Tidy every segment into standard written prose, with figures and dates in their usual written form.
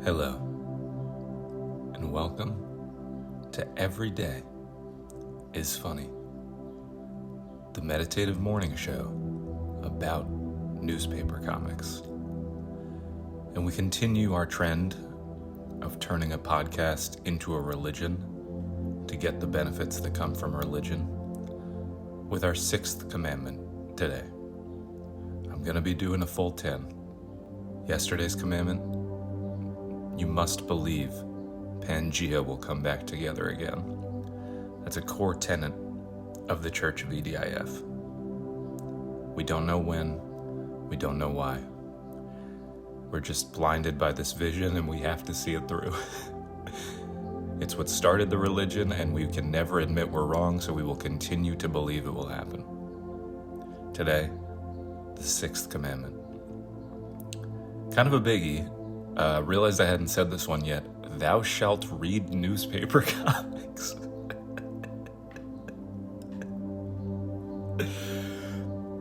Hello, and welcome to Every Day is Funny, the meditative morning show about newspaper comics. And we continue our trend of turning a podcast into a religion to get the benefits that come from religion with our 6th commandment today. I'm going to be doing a full 10. Yesterday's commandment: you must believe Pangea will come back together again. That's a core tenet of the Church of EDIF. We don't know when, we don't know why. We're just blinded by this vision and we have to see it through. It's what started the religion, and we can never admit we're wrong, so we will continue to believe it will happen. Today, the 6th commandment. Kind of a biggie. Realized I hadn't said this one yet. Thou shalt read newspaper comics.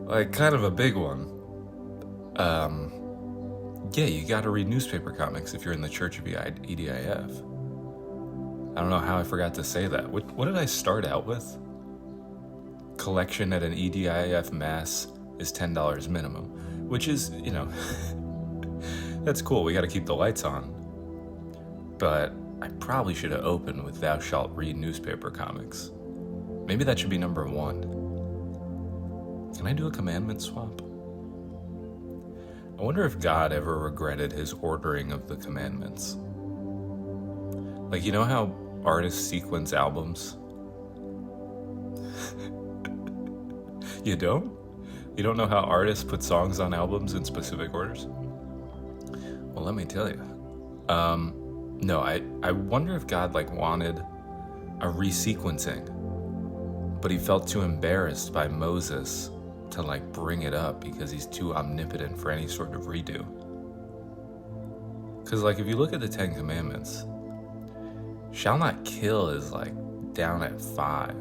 Like, kind of a big one. Yeah, you gotta read newspaper comics if you're in the Church of EDIF. I don't know how I forgot to say that. What did I start out with? Collection at an EDIF mass is $10 minimum, which is, that's cool. We got to keep the lights on. But I probably should have opened with thou shalt read newspaper comics. Maybe that should be number 1. Can I do a commandment swap? I wonder if God ever regretted his ordering of the commandments. Like, you know how artists sequence albums? You don't? You don't know how artists put songs on albums in specific orders? Well, let me tell you. No, I wonder if God wanted a resequencing, but he felt too embarrassed by Moses to bring it up because he's too omnipotent for any sort of redo. Because if you look at the 10 Commandments, shall not kill is down at 5.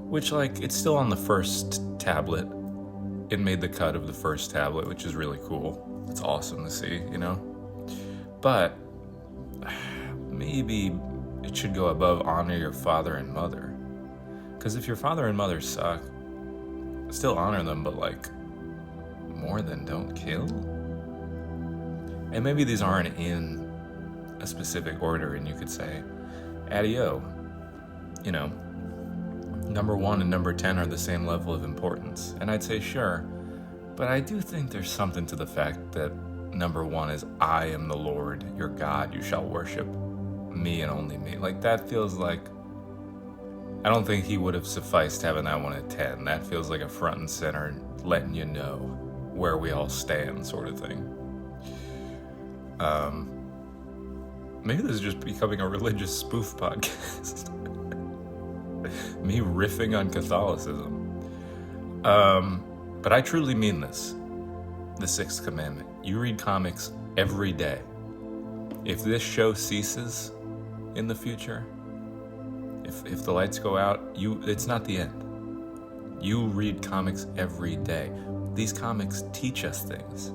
Which it's still on the first tablet. It made the cut of the first tablet, which is really cool. It's awesome to see, But maybe it should go above honor your father and mother. Because if your father and mother suck, still honor them, but more than don't kill? And maybe these aren't in a specific order, and you could say, adio, number 1 and number 10 are the same level of importance. And I'd say sure, but I do think there's something to the fact that number 1 is I am the Lord, your God, you shall worship me and only me. That feels I don't think he would have sufficed having that one at 10. That feels like a front and center, letting you know where we all stand sort of thing. Maybe this is just becoming a religious spoof podcast. Me riffing on Catholicism. But I truly mean this. The 6th commandment. You read comics every day. If this show ceases in the future, if the lights go out, it's not the end. You read comics every day. These comics teach us things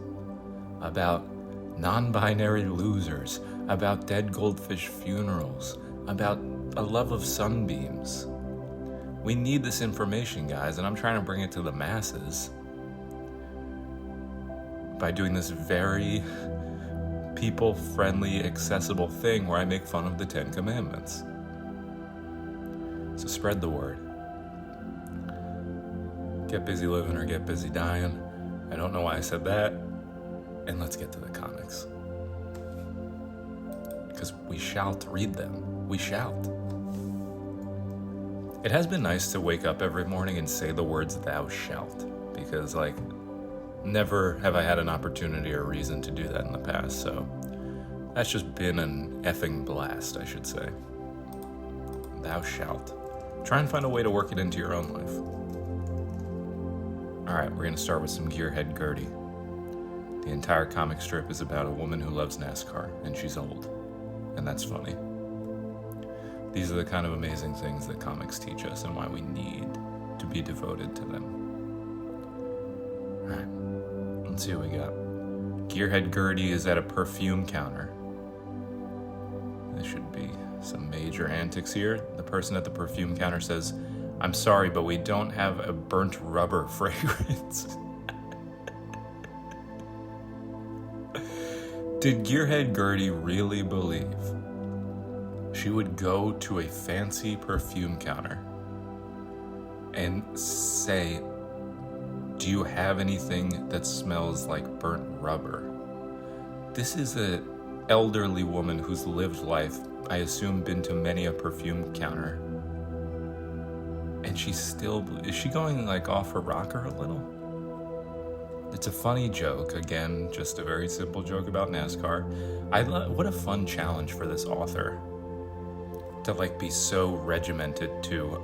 about non-binary losers, about dead goldfish funerals, about a love of sunbeams. We need this information, guys, and I'm trying to bring it to the masses by doing this very people-friendly, accessible thing where I make fun of the 10 Commandments. So spread the word. Get busy living or get busy dying. I don't know why I said that. And let's get to the comics. Because we shall read them. We shall. It has been nice to wake up every morning and say the words thou shalt, because never have I had an opportunity or reason to do that in the past, so that's just been an effing blast, I should say. Thou shalt. Try and find a way to work it into your own life. Alright, we're going to start with some Gearhead Gertie. The entire comic strip is about a woman who loves NASCAR, and she's old. And that's funny. These are the kind of amazing things that comics teach us and why we need to be devoted to them. Alright, let's see what we got. Gearhead Gertie is at a perfume counter. There should be some major antics here. The person at the perfume counter says, "I'm sorry, but we don't have a burnt rubber fragrance." Did Gearhead Gertie really believe she would go to a fancy perfume counter and say, "Do you have anything that smells like burnt rubber?" This is an elderly woman who's lived life, I assume been to many a perfume counter. And she's still, is she going like off her rocker a little? It's a funny joke, again, just a very simple joke about NASCAR. What a fun challenge for this author to like be so regimented to,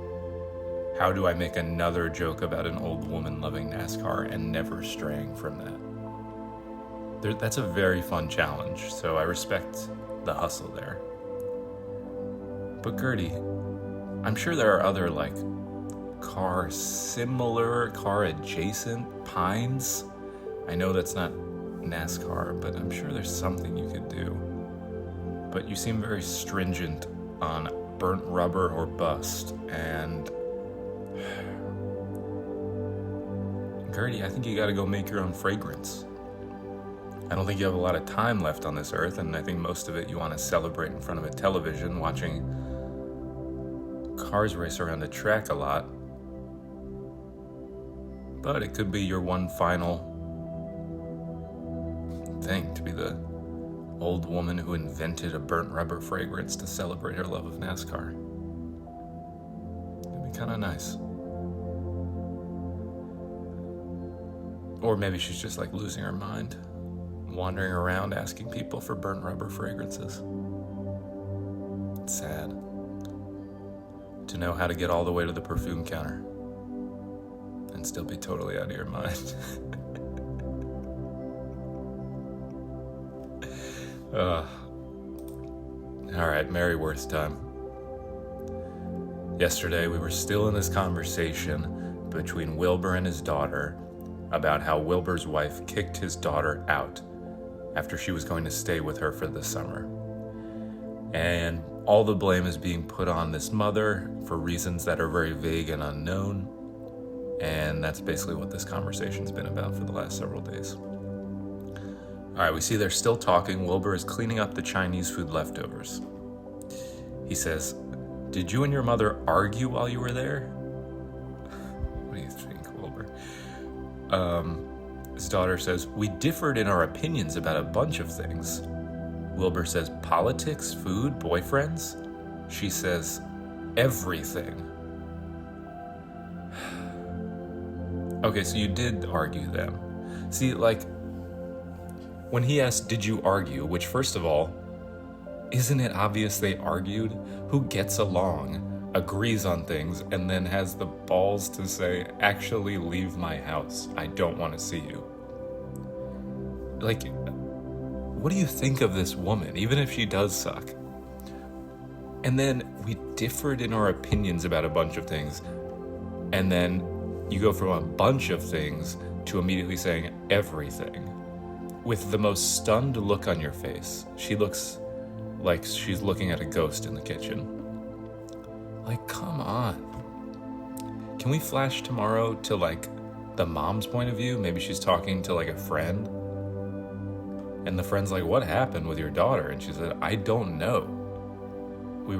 how do I make another joke about an old woman loving NASCAR and never straying from that? That's a very fun challenge, so I respect the hustle there. But Gertie, I'm sure there are other like car adjacent Pines. I know that's not NASCAR, but I'm sure there's something you could do. But you seem very stringent on burnt rubber or bust, and Gertie, I think you gotta go make your own fragrance. I don't think you have a lot of time left on this earth, and I think most of it you want to celebrate in front of a television, watching cars race around a track a lot. But it could be your one final thing, to be the old woman who invented a burnt rubber fragrance to celebrate her love of NASCAR. It'd be kind of nice. Or maybe she's just like losing her mind, wandering around asking people for burnt rubber fragrances. It's sad to know how to get all the way to the perfume counter and still be totally out of your mind. All right, Mary Worth time. Yesterday, we were still in this conversation between Wilbur and his daughter about how Wilbur's wife kicked his daughter out after she was going to stay with her for the summer. And all the blame is being put on this mother for reasons that are very vague and unknown. And that's basically what this conversation's been about for the last several days. All right, we see they're still talking. Wilbur is cleaning up the Chinese food leftovers. He says, "Did you and your mother argue while you were there?" What do you think, Wilbur? His daughter says, "We differed in our opinions about a bunch of things." Wilbur says, "Politics, food, boyfriends?" She says, "Everything." Okay, so you did argue them. See, like, when he asked, "Did you argue?" which, first of all, isn't it obvious they argued? Who gets along, agrees on things, and then has the balls to say, "Actually, leave my house. I don't want to see you"? Like, what do you think of this woman, even if she does suck? And then we differed in our opinions about a bunch of things, and then you go from a bunch of things to immediately saying everything with the most stunned look on your face. She looks like she's looking at a ghost in the kitchen. Like, come on. Can we flash tomorrow to like the mom's point of view? Maybe she's talking to like a friend, and the friend's like, "What happened with your daughter?" And she said, "I don't know. We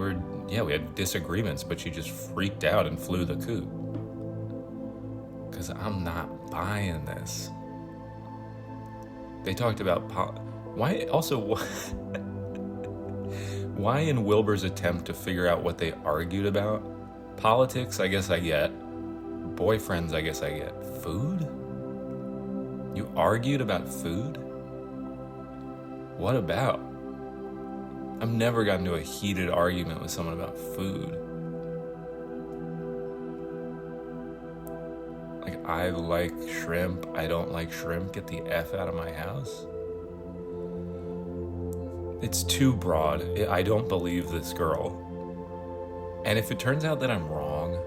had disagreements, but she just freaked out and flew the coop." Because I'm not buying this. They talked about why in Wilbur's attempt to figure out what they argued about? Politics, I guess I get. Boyfriends, I guess I get. Food? You argued about food? What about? I've never gotten into a heated argument with someone about food. Like, I like shrimp, I don't like shrimp, get the F out of my house. It's too broad. I don't believe this girl. And if it turns out that I'm wrong,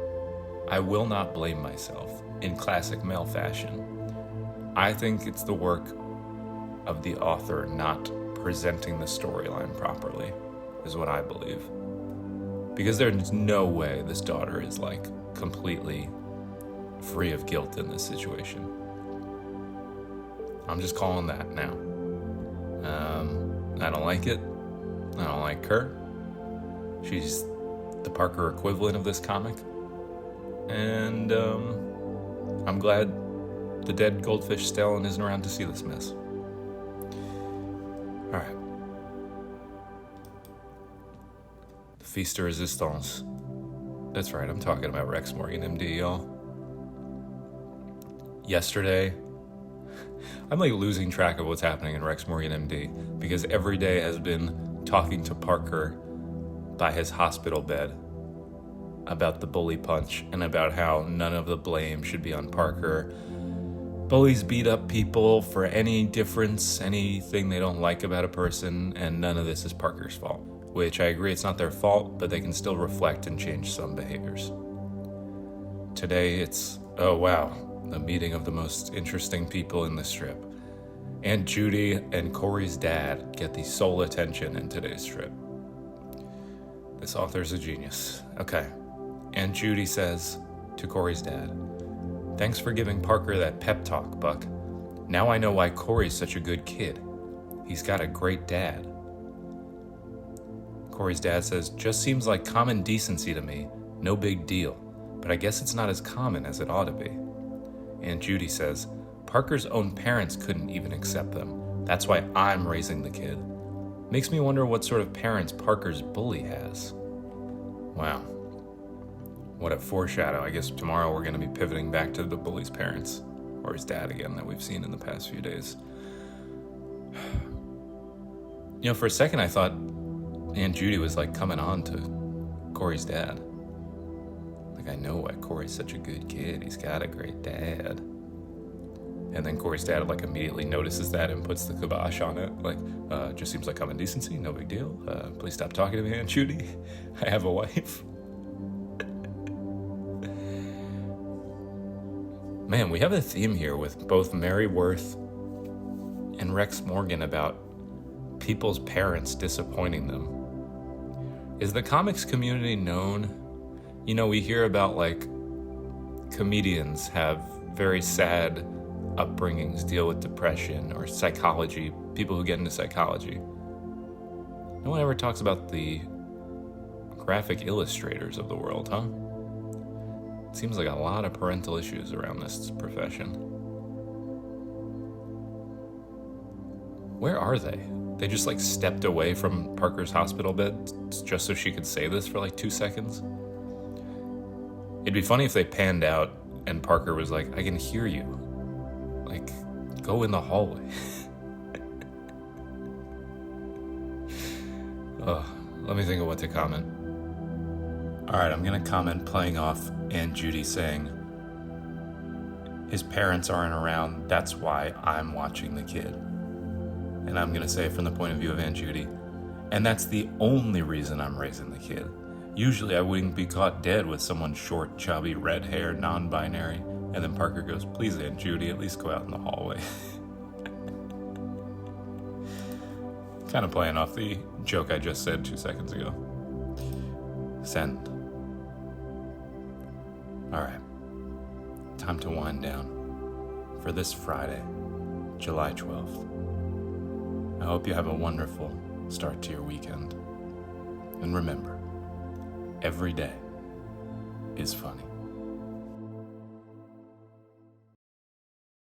I will not blame myself in classic male fashion. I think it's the work of the author not presenting the storyline properly, is what I believe. Because there's no way this daughter is like completely free of guilt in this situation. I'm just calling that now. I don't like it. I don't like her. She's the Parker equivalent of this comic. And I'm glad the dead goldfish Stalin isn't around to see this mess. All right. The Feast de Resistance. That's right, I'm talking about Rex Morgan, MD, y'all. Yesterday, I'm like losing track of what's happening in Rex Morgan, MD, because every day has been talking to Parker by his hospital bed about the bully punch and about how none of the blame should be on Parker. Bullies beat up people for any difference, anything they don't like about a person, and none of this is Parker's fault. Which I agree, it's not their fault, but they can still reflect and change some behaviors. Today it's, oh wow, the meeting of the most interesting people in the strip. Aunt Judy and Corey's dad get the sole attention in today's strip. This author's a genius. Okay. Aunt Judy says to Corey's dad, "Thanks for giving Parker that pep talk, Buck. Now I know why Corey's such a good kid. He's got a great dad." Corey's dad says, "Just seems like common decency to me. No big deal. But I guess it's not as common as it ought to be." Aunt Judy says, "Parker's own parents couldn't even accept them. That's why I'm raising the kid. Makes me wonder what sort of parents Parker's bully has." Wow. What a foreshadow. I guess tomorrow we're going to be pivoting back to the bully's parents, or his dad again, that we've seen in the past few days. You know, for a second I thought Aunt Judy was like coming on to Corey's dad. Like, I know why Corey's such a good kid. He's got a great dad. And then Corey's dad like immediately notices that and puts the kibosh on it. Like, just seems like common decency, no big deal. Please stop talking to me, Aunt Judy. I have a wife. Man, we have a theme here with both Mary Worth and Rex Morgan about people's parents disappointing them. Is the comics community known? You know, we hear about like comedians have very sad upbringings, deal with depression or psychology, people who get into psychology. No one ever talks about the graphic illustrators of the world, huh? Seems like a lot of parental issues around this profession. Where are they? They just like stepped away from Parker's hospital bed just so she could say this for like 2 seconds. It'd be funny if they panned out and Parker was like, "I can hear you. Like, go in the hallway." Let me think of what to comment. All right, I'm going to comment playing off Aunt Judy saying, "His parents aren't around, that's why I'm watching the kid." And I'm going to say it from the point of view of Aunt Judy. "And that's the only reason I'm raising the kid. Usually I wouldn't be caught dead with someone short, chubby, red-haired, non-binary." And then Parker goes, "Please, Aunt Judy, at least go out in the hallway." Kind of playing off the joke I just said 2 seconds ago. Send. All right, time to wind down for this Friday, July 12th. I hope you have a wonderful start to your weekend. And remember, every day is funny.